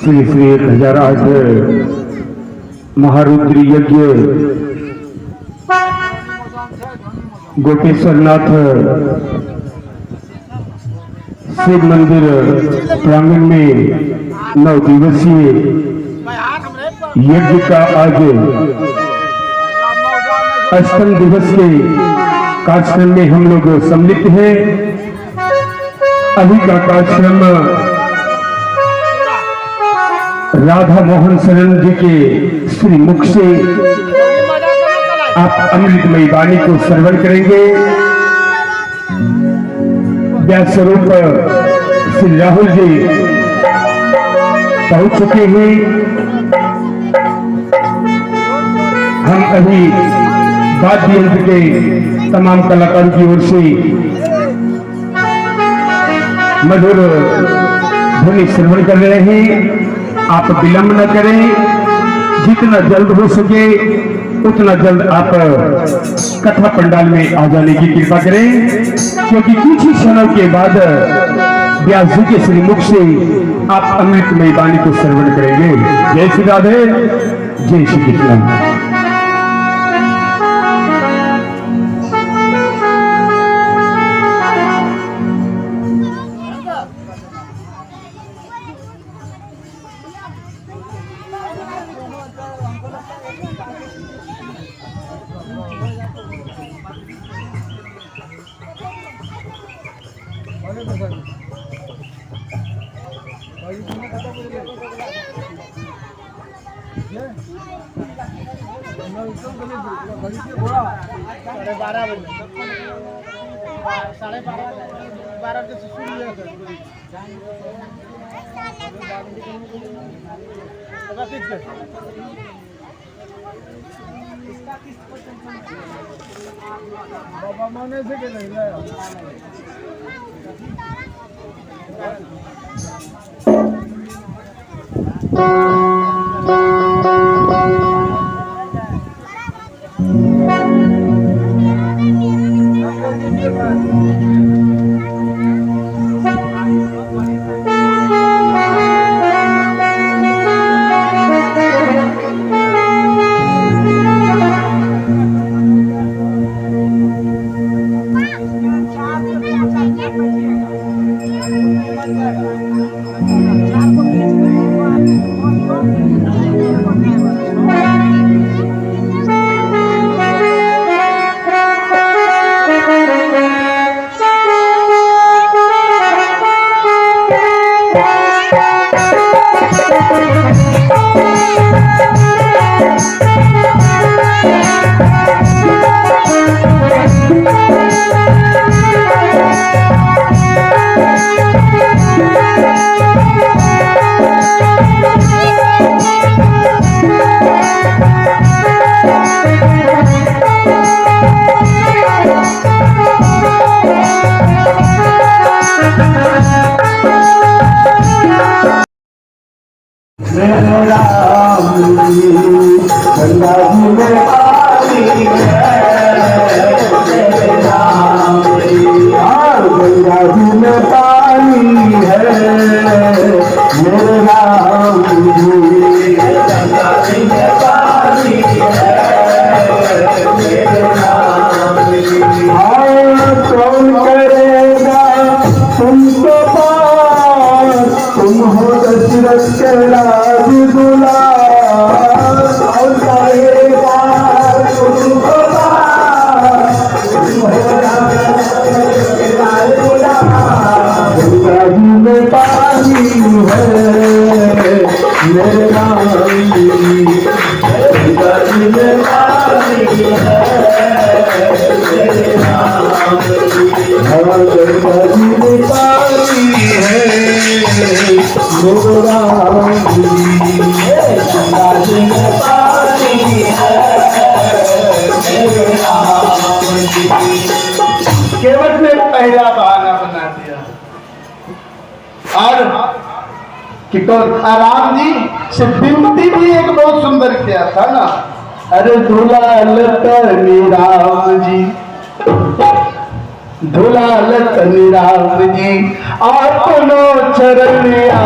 श्री श्री 1008 महारुद्री यज्ञ गोपेश्वरनाथ शिव मंदिर प्रांगण में 9 दिवसीय यज्ञ का आज अष्टम दिवस के कार्यक्रम में हम लोग सम्मिलित हैं। अभी का कार्यक्रम राधा मोहन शरण जी के श्री मुख से आप अमृतमयी वाणी को श्रवण करेंगे। व्यास स्वरूप श्री राहुल जी पहुंच चुके हैं। हम अभी वाद्य यंत्र के तमाम कलाकारों की ओर से मधुर ध्वनि श्रवण कर रहे हैं। आप विलंब न करें, जितना जल्द हो सके उतना जल्द आप कथा पंडाल में आ जाने की कृपा करें, क्योंकि कुछ ही क्षणों के बाद व्यास जी के श्रीमुख से आप अमृतमयी वाणी को श्रवण करेंगे। जय श्री राधे, जय श्री कृष्ण। बाबा माने से के नहीं लाया। केवट ने पहला बहाना बना दिया और कि तो राम जी से विनती भी एक बहुत सुंदर किया था ना। अरे दुलाल तनी राम जी, दुलाल तनी राम जी, आपनो चरनिया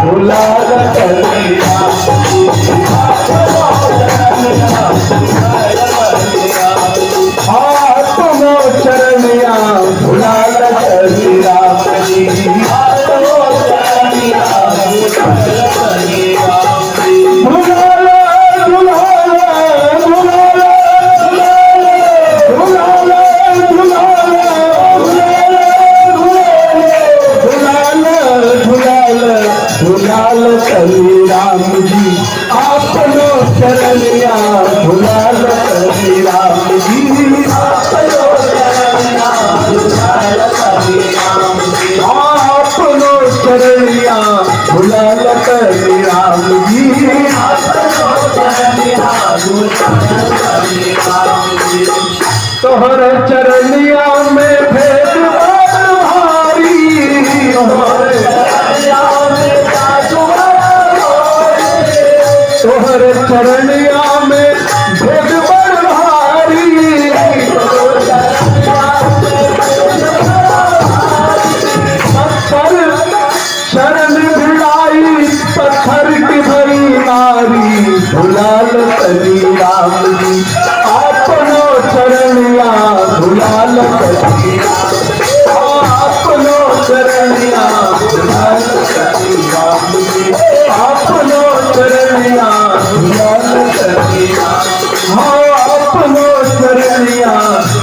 दुलाल तनी राम जी, आपनो चरनिया दुलाल तनी राम जी, आपनो चरनिया दुलाल तनी राम जी, दुलाल दुलाल दुलाल दुलाल दुलाल कली राम जी, आपनो चरनिया दुलाल कली राम जी, आपनो चरनिया दुलाल कली राम जी, आपनो चरनिया दुलाल कली राम जी, आपनो चरनिया दुलाल कली राम जी। तोहर चरनिया में भेद भारी, तोहर चरनिया में तोहर चरनिया में भेद भारी, पत्थर शरण भिड़ाई पत्थर की भरी नारी, दुलाल कली राम जी, आपनो चरनिया दुलाल कली, आपनो चरनिया दुलाल कली राम जी, आपनो चरनिया दुलाल कली, हाँ आपनो चरनिया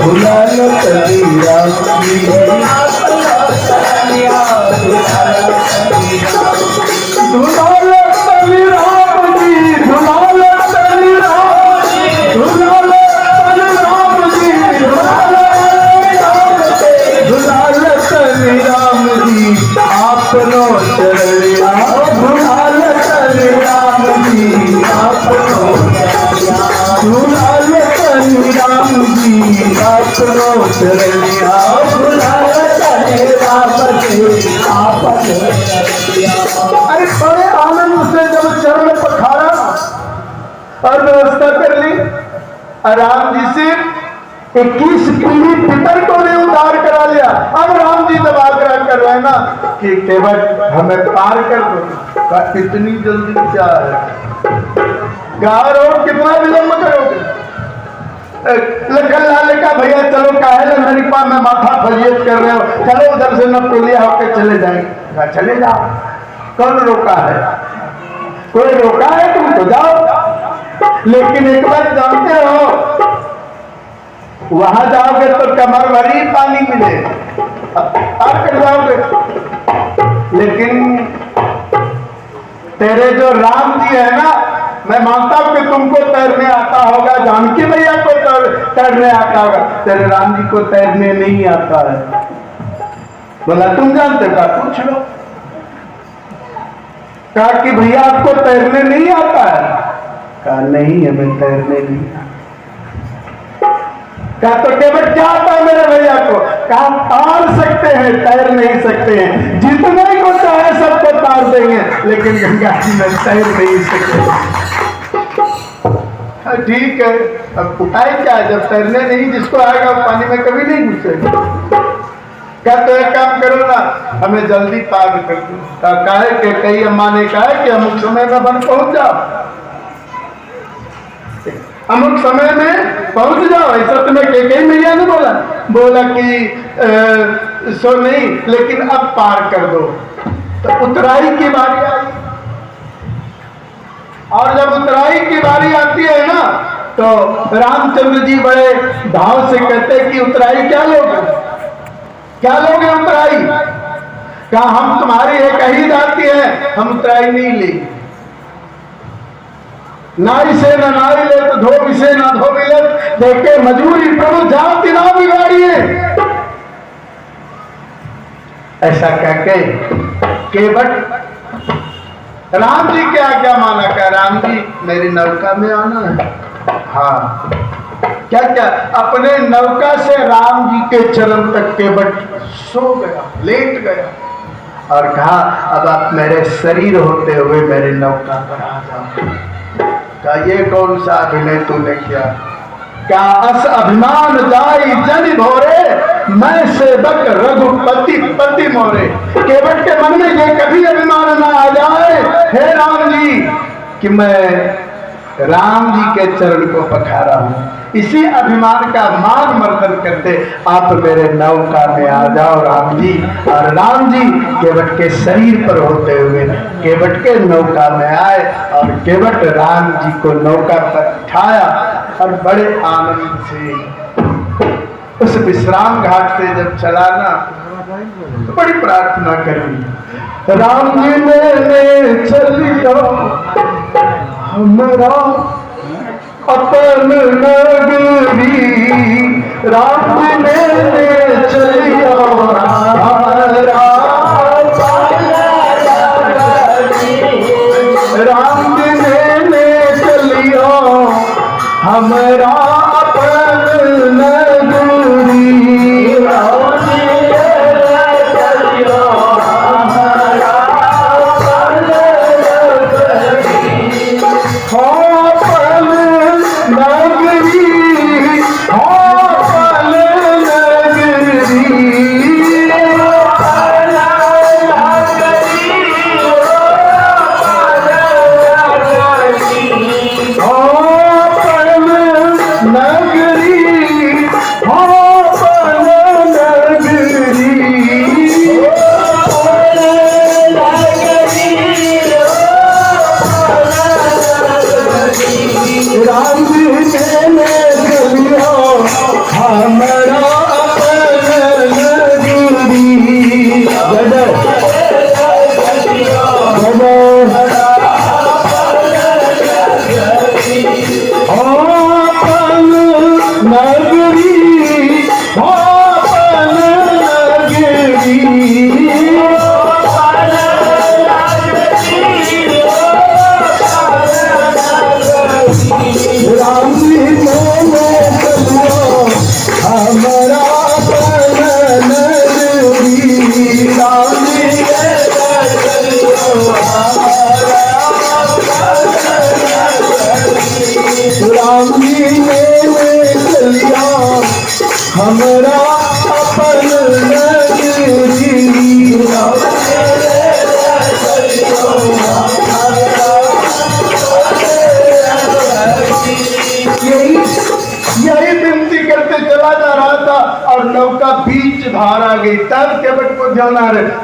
दुलाल कली राम जी, आपनो चरनिया दुलाल कली राम जी, दुलाल कली राम जी, दुलाल कली राम जी, दुलाल कली राम जी, दुलाल कली राम जी, आपनो चरनिया दुलाल कली राम जी, आपनो चरनिया दुलाल कली राम जी, आपनो चरनिया दुलाल कली राम जी, आपनो चरनिया। अरे बड़े आनंद से जब चरण पखारा और व्यवस्था कर ली, राम जी से 21 पीढ़ी पितर को ने उद्धार करा लिया। अब राम जी दबाग्रह कर रहे हैं ना कि केवट हमें पार कर दो, इतनी जल्दी क्या है, गार और कितना विलंब करोगे। लखन लाल का भैया चलो काहे हरिपा में माथा फलियत कर रहे हो, चलो उधर से न टोलिया होकर चले जाएंगे। कहा चले जाओ, कौन रोका है? कोई रोका है? तुम तो जाओ। लेकिन एक बात जानते हो, वहां जाओगे तो कमर भरी पानी मिले, पार कर जाओगे। लेकिन तेरे जो राम जी है ना, मैं मानता हूं कि तुमको तैरने आता होगा, जानकी मैया को तैरने आता होगा, तेरे राम जी को तैरने नहीं आता है। बोला तुम जानते हो? पूछ लो। कहा कि भैया आपको तैरने नहीं आता है? कहा नहीं, हमें तैरने नहीं आता। कहा तो केवल क्या आता है मेरे भैया को? कहा तार सकते हैं, तैर नहीं सकते हैं। जितने को चाहे सबको तार देंगे, लेकिन गंगा जी में तैर नहीं सकते। ठीक है, अब उठाए क्या है? जब तैरने नहीं जिसको आएगा वो पानी में कभी नहीं घुसेगा। क्या तो एक काम करो ना, हमें जल्दी पार कर दो। काहे के कई अम्मा ने कहा कि अमुक समय में बन पहुंच जाओ, अमुक समय में पहुंच जाओ। ऐसा तुम्हें कई मैया ने बोला कि सो नहीं, लेकिन अब पार कर दो। तो उतराई की बारी आई, और जब उतराई की बारी आती है ना, तो रामचंद्र जी बड़े भाव से कहते हैं कि उतराई क्या लोगे? क्या लोगे उतराई? क्या हम तुम्हारी एक ही जाति है, हम उतराई नहीं ली। नाई से न नाई ले तो धोबी से न धोबी ले, देखे मजबूरी प्रभु जाति ना बिगाड़िए। ऐसा कह के केवट राम जी क्या क्या माना? क्या राम जी मेरी नौका में आना है? हाँ। क्या क्या? अपने नौका से राम जी के चरण तक केवट सो गया, लेट गया, और कहा अब आप मेरे शरीर होते हुए मेरे नौका पर आ जाओ। कहा ये कौन सा अभिनय तूने किया? क्या अस अभिमान जाई जन भोरे, मैं सेवक रघुपति पति मोरे। केवट के मन में ये कभी अभिमान ना आ जाए, हे राम जी, कि मैं राम जी के चरण को पखारा हूं। इसी अभिमान का मान मर्दन करते आप मेरे नौका में आ जाओ राम जी। और राम जी केवट के शरीर पर होते हुए केवट के नौका में आए, और केवट राम जी को नौका पर उठाया, और बड़े आनंद से उस विश्राम घाट से जब चला ना, तो बड़ी प्रार्थना करी, राम जी मैंने चलिया हमारा अपन नगरी, राम जी मैंने चलिया हमारा, राम जी मैंने चलिया हमारा अपन नगरी, राम जी मैंने चलिया हमारा अपन नगरी,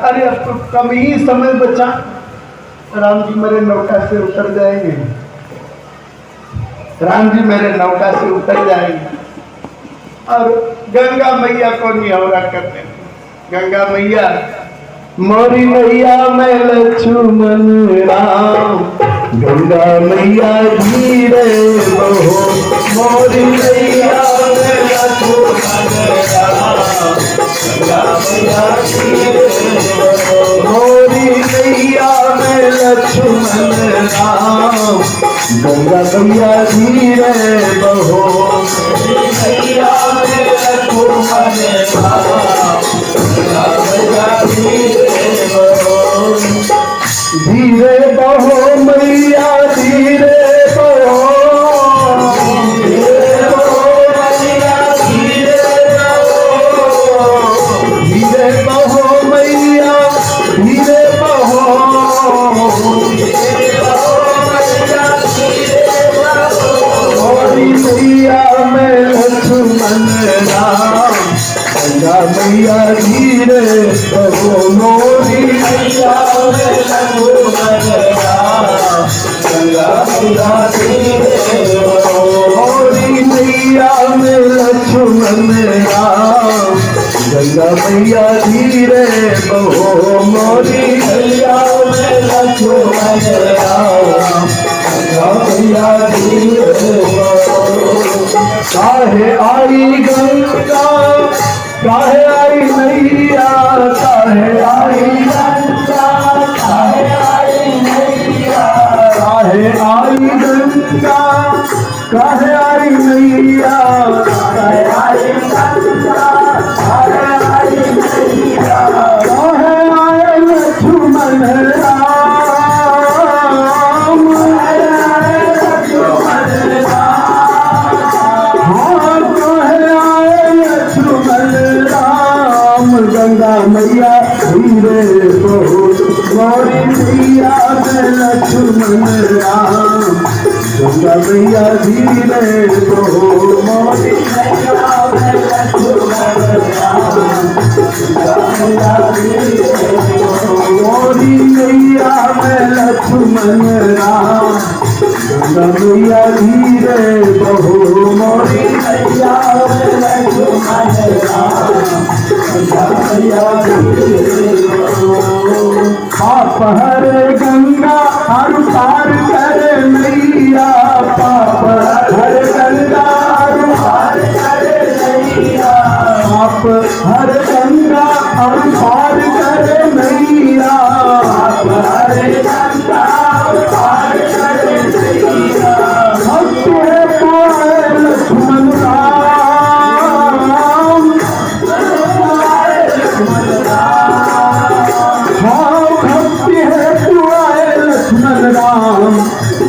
अरे अब तो कम ही समय बचा, राम जी मेरे नौका से उतर जाएंगे, राम जी मेरे नौका से उतर जाएंगे और गंगा मैया को निहौरा करते हैं। गंगा मैया, मोरी मैया मैं लक्ष्मण राम, गंगा मैया धीरे बहो, मोरी मैया मैं लक्ष्मण राम, गंगा मैया धीरे बहो, मोरी मैया मैं लक्ष्मण राम, गंगा मैया धीरे बहो, मैया मैं लक्ष्मण राम, गंगा मैया धीरे बहो, धीरे बहो मैया धीरे बहो, धीरे बहो मैया धीरे बहो, धीरे बहो मैया धीरे बहो, धीरे बहो मैया धीरे बहो, मोरी मैया मैं लक्ष्मण राम, गंगा मैया धीरे बहो, मोरी मैया मैं लक्ष्मण राम, गंगा मैया धीरे बहो, मोरी मैया मैं लक्ष्मण राम, गंगा मैया धीरे बहो, मोरी मैया मैं लक्ष्मण राम, गंगा मैया धीरे बहो, काहे आई गंगा काहे आई मैया, काहे आई गंगा, काहे आई मैया, काहे आई गंगा, काहे आई मैया, काहे आई गंगा, काहे आई मैया, काहे आए लक्ष्मण राम, काहे आए लक्ष्मण राम, हाँ काहे आए लक्ष्मण राम, गंगा मैया धीरे बहो, मोरी मैया मैं लक्ष्मण राम, गंगा मैया धीरे बहो, मोरी मैया मैं लक्ष्मण राम, गंगा मैया धीरे बहो, मोरी मैया मैं लक्ष्मण राम, गंगा मैया धीरे बहो, मोरी मैया मैं लक्ष्मण राम, गंगा मैया धीरे बहो, पाप हरे गंगा हर पार करे मैया, पाप हर गंगा हर पार करे मैया, पाप हर गंगा हर पार करे मैया, पाप हर गंगा हर पार करे मैया, भक्त है पाए लक्ष्मण राम, लक्ष्मण राम, हाँ भक्ति है पुआए लक्ष्मण राम,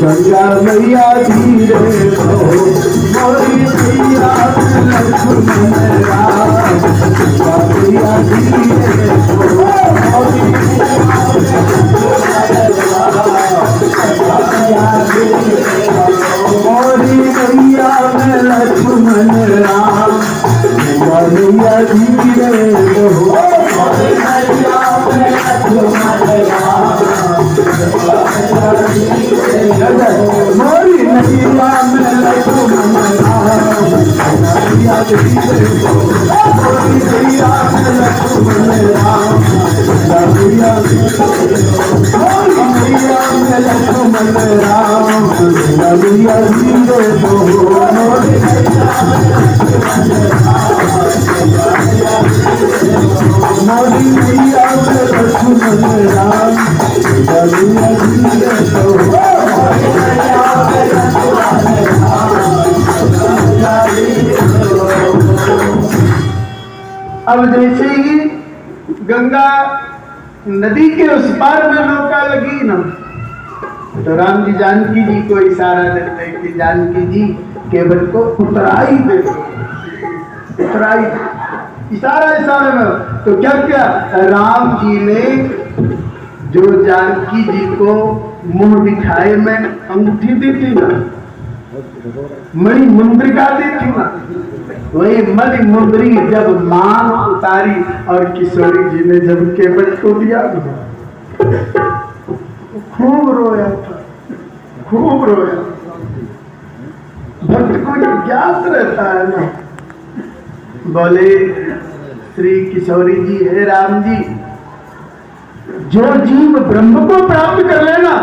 गंगा मैया धीरे बहो, मोरी मैया लक्ष्मण राम, गंगा मैया धीरे बहो, मोरी मैया मोरी मैया मैं लक्ष्मण राम, गंगा मैया धीरे बहो, मोरी मैया मैं लक्ष्मण राम, मोरी मैया मैं लक्ष्मण राम, गंगा मैया धीरे बहो, मोरी मैया मैं लक्ष्मण राम, गंगा मैया धीरे बहो, मोरी मैया मैं लक्ष्मण राम, गंगा मैया धीरे बहो, मोरी मैया मोरी मैया मैं लक्ष्मण राम, गंगा मैया धीरे बहो, मोरी मैया मैं लक्ष्मण राम, गंगा मैया धीरे बहो। अब जैसे ही गंगा नदी के उस पार में नौका लगी ना, तो राम जी जानकी जी को इशारा देते हैं कि जानकी जी केवल को उतराई दे, उतराई, इशारा इशारे में। तो क्या क्या राम जी ने जो जानकी जी को मुंह दिखाए में अंगूठी दी थी ना, मणि मुंद्रिका देखी ना, वही मणि मुंद्री जब मान उतारी और किशोरी जी ने जब केवट को दिया, खूब रोया था, खूब रोया। भक्त को ये ज्ञात रहता है ना। बोले श्री किशोरी जी, हे राम जी, जो जीव ब्रह्म को प्राप्त कर लेना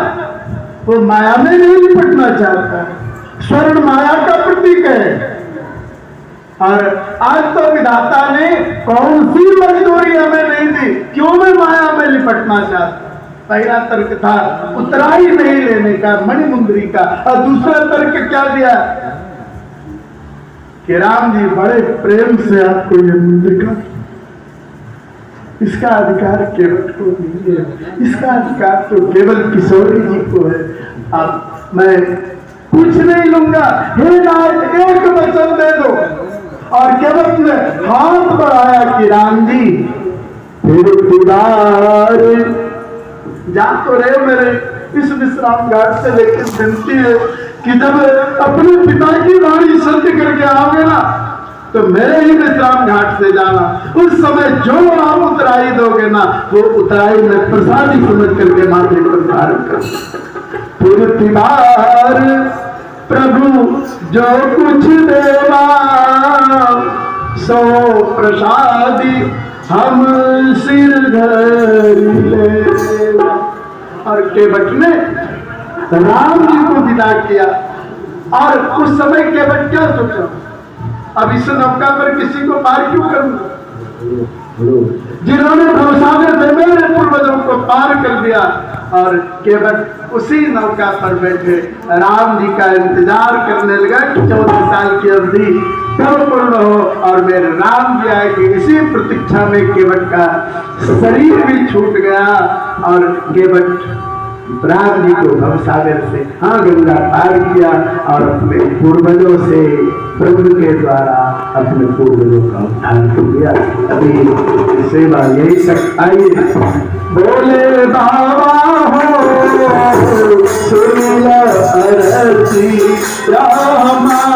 वो माया में नहीं लिपटना चाहता है, स्वर्ण माया का प्रतीक है। और आज तो विधाता ने कौन सी मजदूरी हमें नहीं दी, क्यों मैं माया में लिपटना चाहता। पहला तर्क था उतराई नहीं लेने का, मणिमुंदरी का, और दूसरा तर्क क्या दिया कि राम जी बड़े प्रेम से आपको ये मुंद्रिका, इसका अधिकार केवट को नहीं है, इसका अधिकार तो केवल किशोरी जी को है। अब मैं कुछ नहीं लूंगा, हे नाथ एक वचन दे दो। और केवट ने हाथ बढ़ाया कि राम जी फिर दीवार जा तो रहे मेरे इस विश्राम घाट से, लेकिन विनती है कि जब अपने पिता की वाणी सत्य करके आओगे ना तो मेरे ही विश्राम घाट से जाना। उस समय जो आप उतराई दोगे ना वो उतराई में प्रसादी समझ करके माथे पर धारण कर। फिर तिवार प्रभु जो कुछ देवा सो प्रसादी हम सिर धर ले। और केवट ने राम जी को विदा किया। और उस समय केवट क्या सोचा, अब इस नौका पर किसी को पार क्यों करूंगा, जिन्होंने भवसागर से मेरे पूर्वजों को पार कर दिया। और केवट उसी नौका पर बैठे राम जी का इंतजार करने लगा कि 14 साल की अवधि कब पूर्ण हो और मेरे राम जी आए। कि इसी प्रतीक्षा में केवट का शरीर भी छूट गया और केवट राम जी को भवसागर से गंगा पार किया और अपने पूर्वजों से प्रभु के द्वारा अपने पूर्वजों का उद्धार कर दिया। अभी सेवा यही तक। आइए बोले बाबा हो सुन लो अरजी रामा।